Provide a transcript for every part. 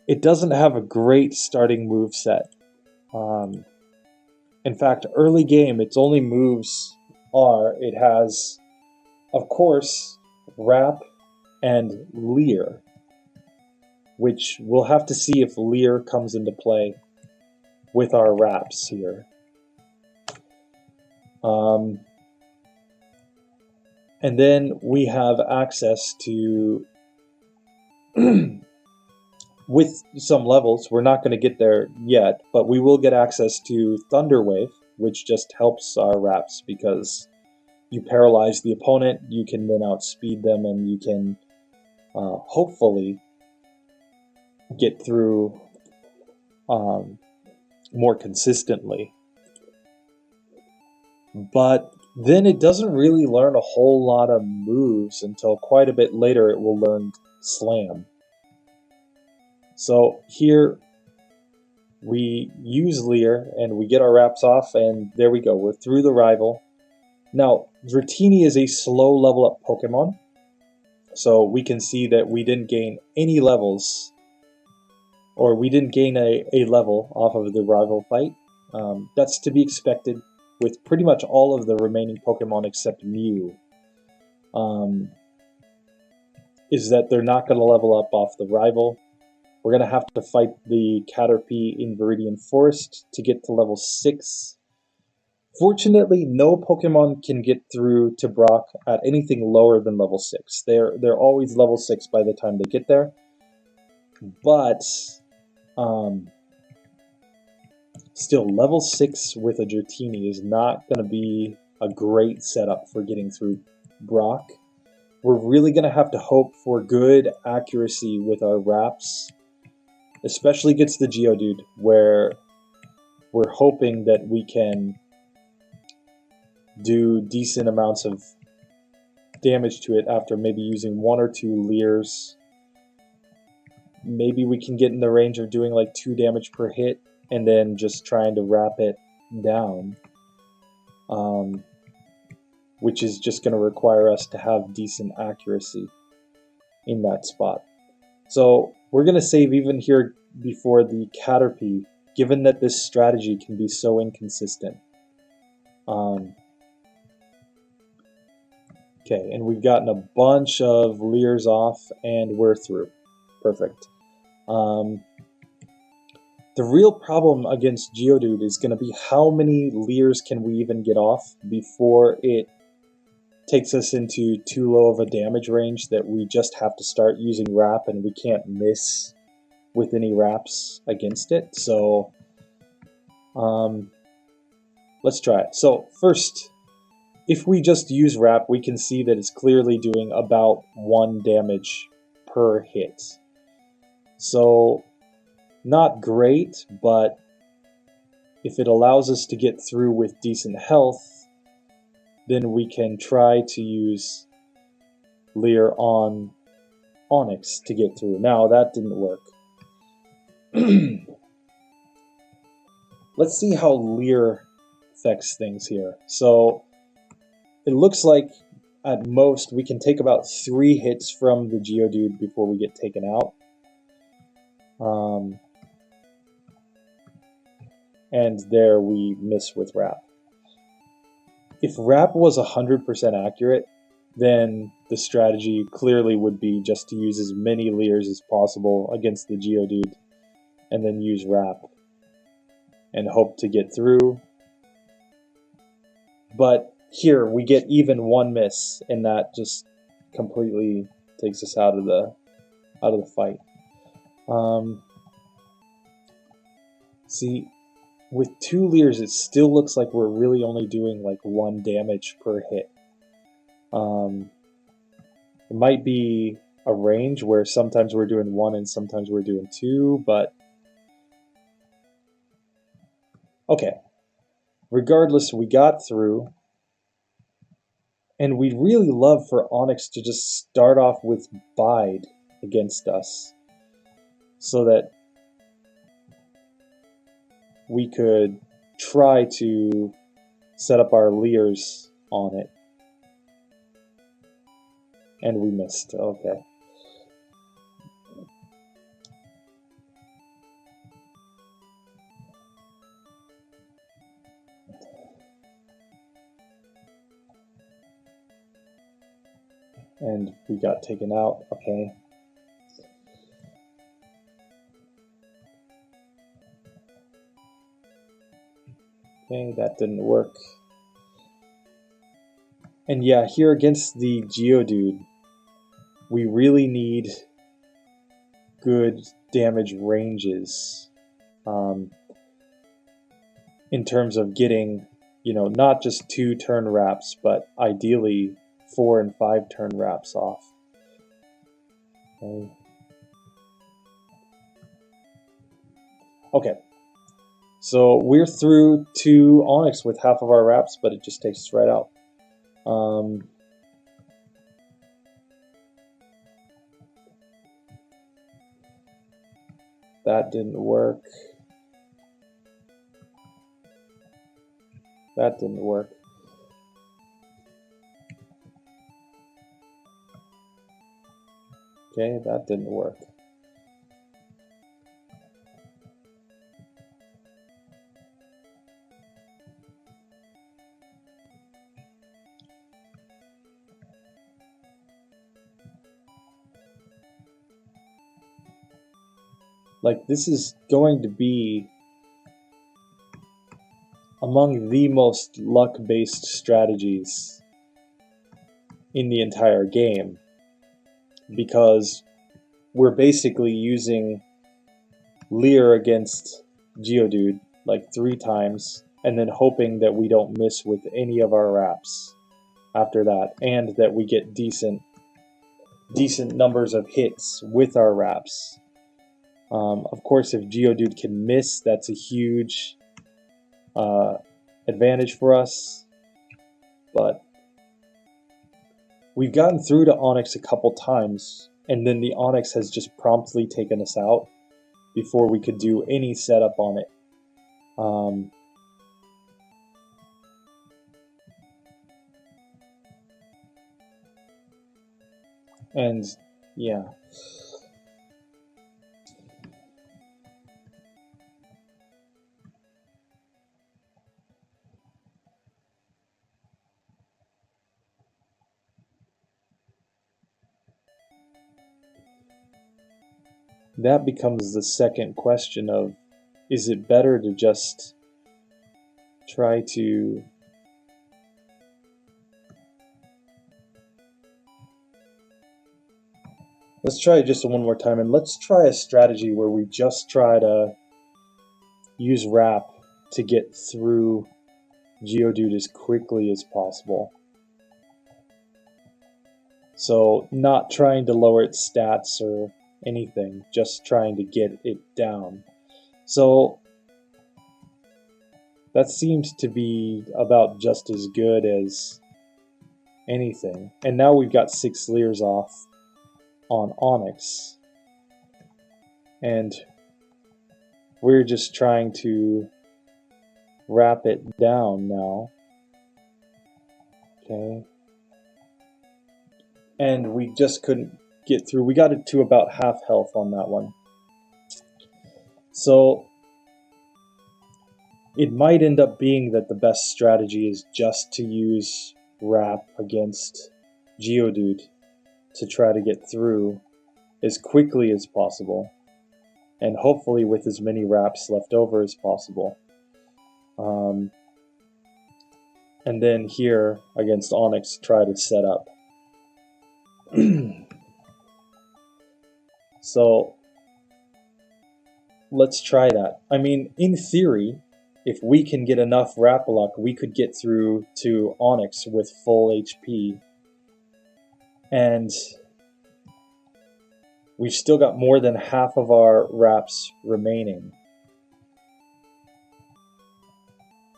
it doesn't have a great starting move set. In fact, early game, its only moves are, it has, of course, Wrap and Leer, which we'll have to see if Leer comes into play with our Wraps here. And then we have access to, with some levels, we're not going to get there yet, but we will get access to Thunder Wave, which just helps our Wraps because you paralyze the opponent, you can then outspeed them, and you can hopefully get through more consistently. But then it doesn't really learn a whole lot of moves until quite a bit later it will learn Slam. So here we use Leer and we get our Wraps off, and there we go, we're through the rival. Now, Dratini is a slow level up Pokemon, so we can see that we didn't gain any levels, or we didn't gain a level off of the rival fight. That's to be expected with pretty much all of the remaining Pokemon except Mew. Is that they're not going to level up off the rival. We're going to have to fight the Caterpie in Viridian Forest to get to level 6. Fortunately, no Pokemon can get through to Brock at anything lower than level 6. They're always level 6 by the time they get there. But still, level 6 with a Dratini is not going to be a great setup for getting through Brock. We're really going to have to hope for good accuracy with our Wraps, especially against the Geodude, where we're hoping that we can do decent amounts of damage to it after maybe using 1 or 2 Leers. Maybe we can get in the range of doing like 2 damage per hit and then just trying to wrap it down, which is just going to require us to have decent accuracy in that spot. So we're going to save even here before the Caterpie, given that this strategy can be so inconsistent. Okay, and we've gotten a bunch of Leers off, and we're through. Perfect. The real problem against Geodude is going to be how many Leers can we even get off before it takes us into too low of a damage range that we just have to start using Wrap, and we can't miss with any Wraps against it. So let's try it. So first, if we just use Wrap, we can see that it's clearly doing about 1 damage per hit. So not great, but if it allows us to get through with decent health, then we can try to use Leer on Onix to get through. Now, that didn't work. Let's see how Leer affects things here. So it looks like at most we can take about 3 hits from the Geodude before we get taken out. And there we miss with Wrap. If Wrap was 100% accurate, then the strategy clearly would be just to use as many Leers as possible against the Geodude, and then use Wrap and hope to get through. But here we get even 1 miss, and that just completely takes us out of the fight. See, with 2 Leers, it still looks like we're really only doing like 1 damage per hit. It might be a range where sometimes we're doing 1 and sometimes we're doing 2, but okay. Regardless, we got through, and we'd really love for Onix to just start off with Bide against us, so that we could try to set up our Leers on it. And we missed. Okay. And we got taken out. Okay. Okay, that didn't work. And yeah, here against the Geodude, we really need good damage ranges in terms of getting, you know, not just 2 turn wraps, but ideally 4 and 5 turn wraps off. Okay. So we're through to Onyx with half of our wraps, but it just takes us right out. That didn't work. That didn't work. Okay, that didn't work. Like, this is going to be among the most luck-based strategies in the entire game, because we're basically using Leer against Geodude like 3 times, and then hoping that we don't miss with any of our wraps after that, and that we get decent numbers of hits with our wraps. Of course, if Geodude can miss, that's a huge advantage for us, but we've gotten through to Onyx a couple times, and then the Onyx has just promptly taken us out before we could do any setup on it. And yeah. That becomes the second question of, is it better to just try to let's try it just one more time, and let's try a strategy where we just try to use Wrap to get through Geodude as quickly as possible. So not trying to lower its stats or anything, just trying to get it down. So that seems to be about just as good as anything. And now we've got 6 Leers off on Onyx, and we're just trying to wrap it down now. Okay. And we just couldn't get through. We got it to about half health on that one. So it might end up being that the best strategy is just to use Wrap against Geodude to try to get through as quickly as possible, and hopefully with as many wraps left over as possible. And then here against Onyx, try to set up. So let's try that. I mean, in theory, if we can get enough wrap luck, we could get through to Onyx with full HP. And we've still got more than half of our wraps remaining.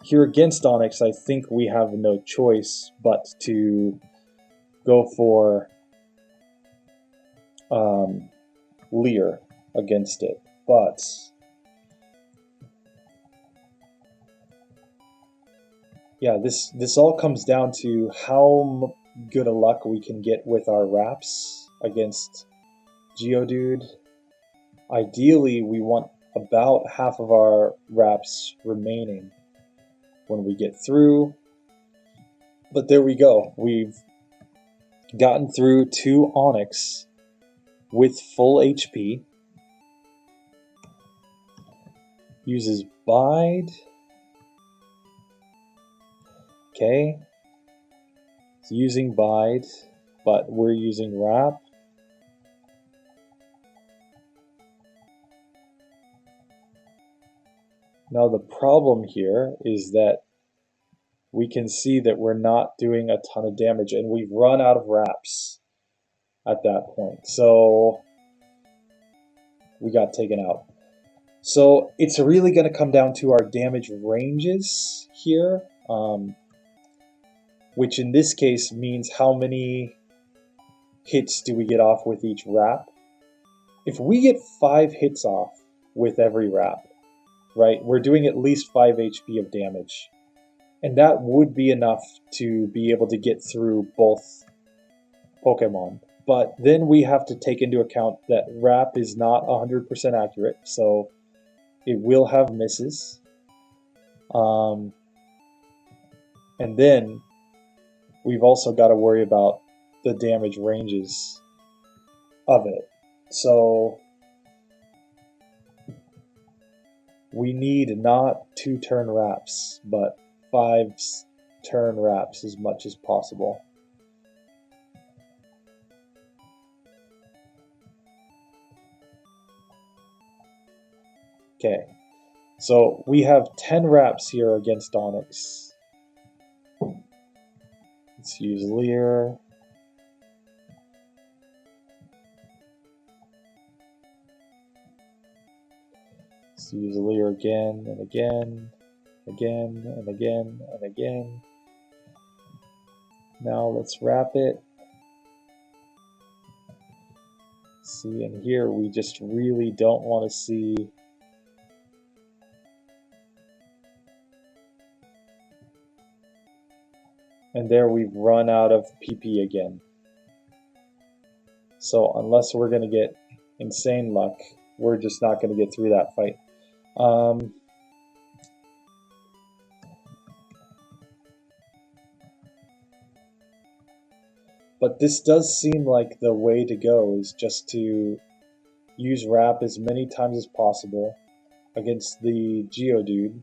Here against Onyx, I think we have no choice but to go for Leer against it. But yeah, this all comes down to how good a luck we can get with our wraps against Geodude. Ideally, we want about half of our wraps remaining when we get through. But there we go. We've gotten through to Onyx with full HP. Uses Bide. Okay. It's using Bide, but we're using Wrap. Now the problem here is that we can see that we're not doing a ton of damage, and we've run out of wraps at that point. So we got taken out. So it's really going to come down to our damage ranges here, which in this case means how many hits do we get off with each wrap. If we get 5 hits off with every wrap, right, we're doing at least 5 HP of damage. And that would be enough to be able to get through both Pokemon. But then we have to take into account that Wrap is not 100% accurate, so it will have misses. And then we've also got to worry about the damage ranges of it. So we need not 2-turn wraps, but 5-turn wraps as much as possible. Okay, so we have 10 wraps here against Onyx. Let's use Leer. Let's use Leer again and again. Again and again and again. Now let's wrap it. See, and here we just really don't want to see and there we've run out of PP again. So unless we're going to get insane luck, we're just not going to get through that fight. But this does seem like the way to go, is just to use Wrap as many times as possible against the Geodude.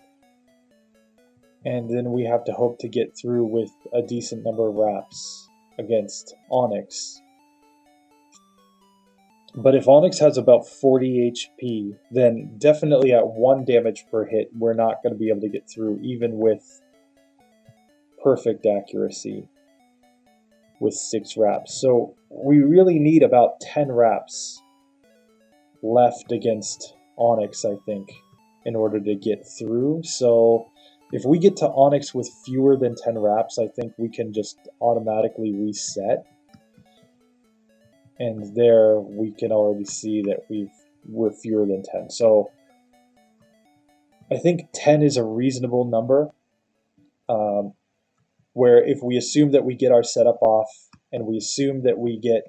And then we have to hope to get through with a decent number of wraps against Onyx. But if Onyx has about 40 HP, then definitely at 1 damage per hit, we're not going to be able to get through, even with perfect accuracy with 6 wraps. So we really need about 10 wraps left against Onyx, I think, in order to get through. So if we get to Onyx with fewer than 10 wraps, I think we can just automatically reset. And there we can already see that we're fewer than 10. So I think 10 is a reasonable number, where if we assume that we get our setup off and we assume that we get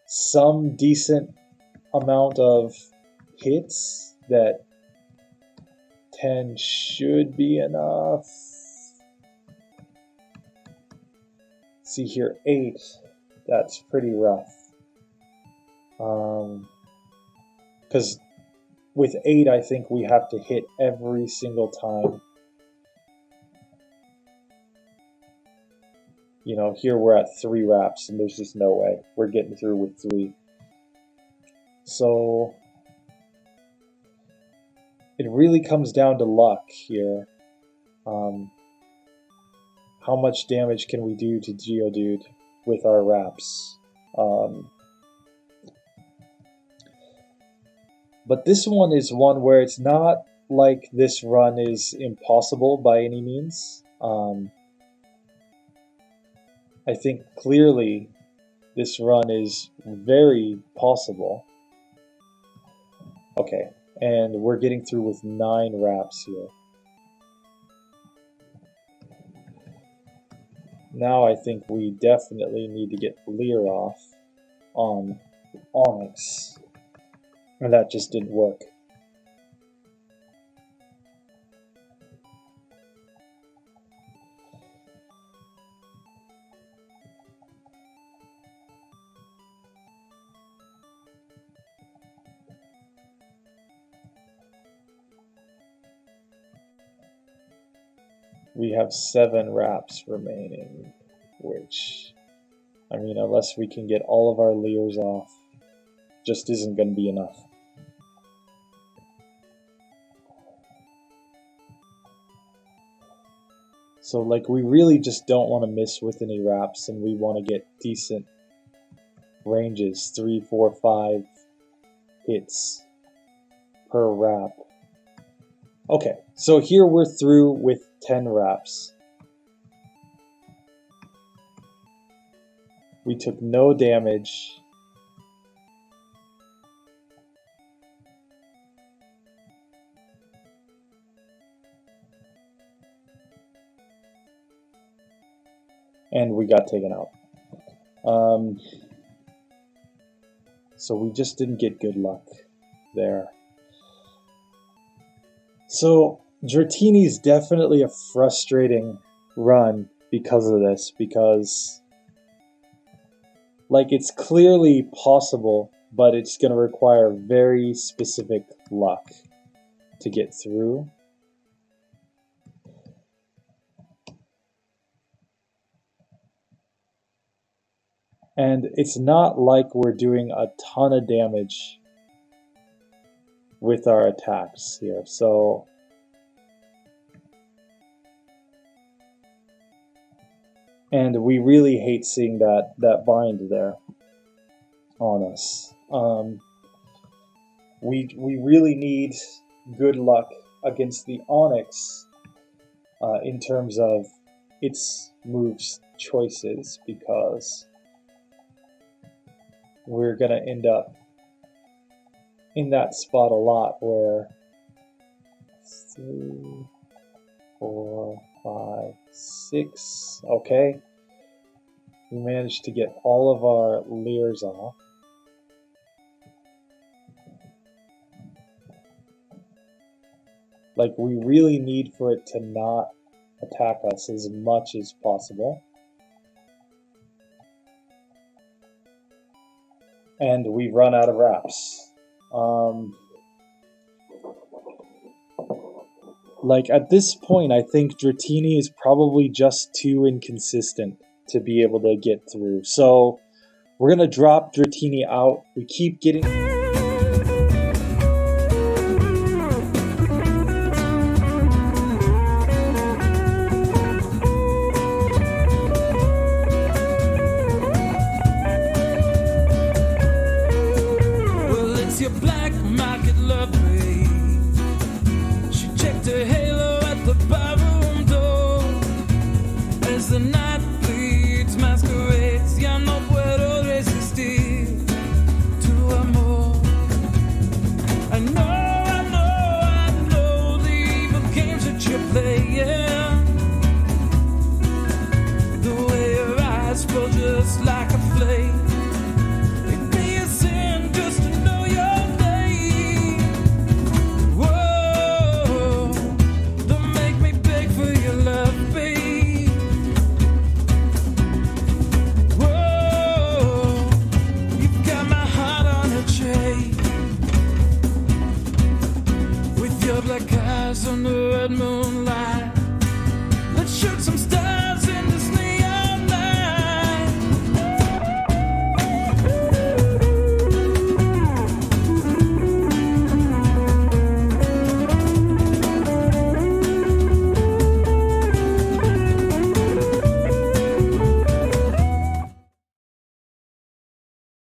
some decent amount of hits, that 10 should be enough. See here, 8. That's pretty rough. Because with 8, I think we have to hit every single time. You know, here we're at 3 wraps, and there's just no way we're getting through with 3. So it really comes down to luck here. How much damage can we do to Geodude with our wraps? But this one is one where it's not like this run is impossible by any means. I think clearly this run is very possible. Okay, and we're getting through with 9 wraps here. Now I think we definitely need to get Leer off on Onyx. And that just didn't work. we have 7 wraps remaining, which, I mean, unless we can get all of our leers off, just isn't going to be enough. So, like, we really just don't want to miss with any wraps, and we want to get decent ranges, 3, 4, 5 hits per wrap. Okay, so here we're through with 10 wraps. We took no damage. And we got taken out. So we just didn't get good luck there. So Dratini is definitely a frustrating run because of this, because like it's clearly possible, but it's going to require very specific luck to get through. And it's not like we're doing a ton of damage with our attacks here. So and we really hate seeing that bind there on us. We really need good luck against the Onyx in terms of its moves choices, because we're going to end up in that spot a lot where 3, 4, 5, 6, okay. We managed to get all of our leers off. Like, we really need for it to not attack us as much as possible. And we run out of wraps. Like, at this point, I think Dratini is probably just too inconsistent to be able to get through. So, we're going to drop Dratini out. We keep getting... Your black market love me. She checked her halo at the barroom door. As the night bleeds, masquerades, ya no puedo resistir tu amor. I know the evil games that you're playing. The way your eyes flow just like a flame. On the red moonlight.